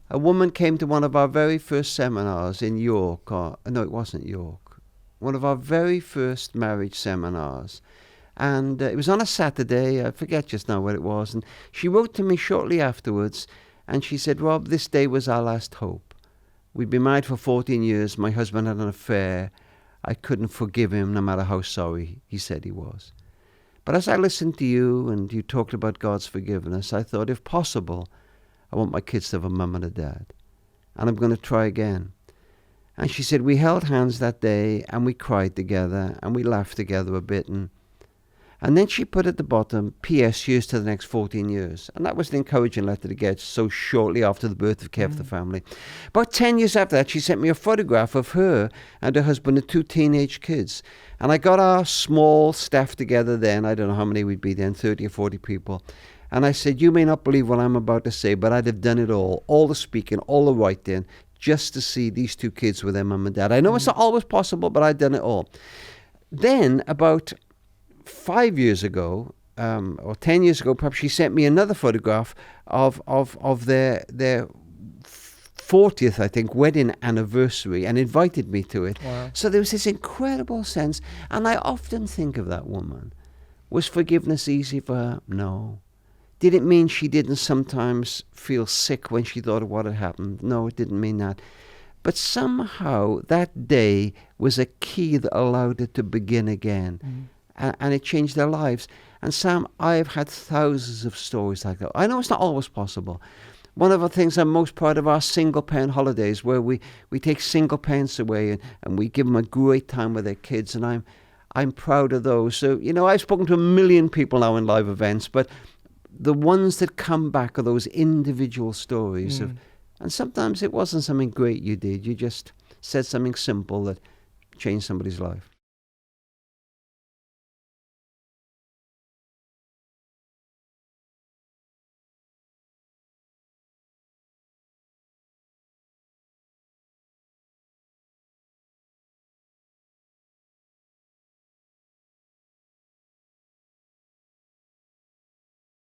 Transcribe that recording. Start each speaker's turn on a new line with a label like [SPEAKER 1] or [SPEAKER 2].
[SPEAKER 1] A woman came to one of our very first seminars in York, or no, it wasn't York. One of our very first marriage seminars. And it was on a Saturday, I forget just now what it was. And she wrote to me shortly afterwards, and she said, Rob, this day was our last hope. We'd been married for 14 years. My husband had an affair. I couldn't forgive him, no matter how sorry he said he was. But as I listened to you and you talked about God's forgiveness, I thought, if possible, I want my kids to have a mum and a dad. And I'm going to try again. And she said, we held hands that day and we cried together and we laughed together a bit. And then she put at the bottom, P.S. Here's to the next 14 years. And that was an encouraging letter to get so shortly after the birth of Kev, the family. About 10 years after that, she sent me a photograph of her and her husband and 2 teenage kids. And I got our small staff together then. I don't know how many we'd be then, 30 or 40 people. And I said, you may not believe what I'm about to say, but I'd have done it all the speaking, all the writing, just to see these 2 kids with their mum and dad. I know it's not always possible, but I'd done it all. Then, about 5 years ago, or 10 years ago, perhaps, she sent me another photograph of their 40th, I think, wedding anniversary and invited me to it.
[SPEAKER 2] Wow.
[SPEAKER 1] So there was this incredible sense. And I often think of that woman. Was forgiveness easy for her? No. Did it mean she didn't sometimes feel sick when she thought of what had happened? No, it didn't mean that. But somehow that day was a key that allowed it to begin again. And it changed their lives. And Sam, I've had thousands of stories like that. I know it's not always possible. One of the things I'm most proud of are single parent holidays, where we take single parents away and we give them a great time with their kids. And I'm proud of those. So, I've spoken to 1 million people now in live events, but the ones that come back are those individual stories and sometimes it wasn't something great you did. You just said something simple that changed somebody's life.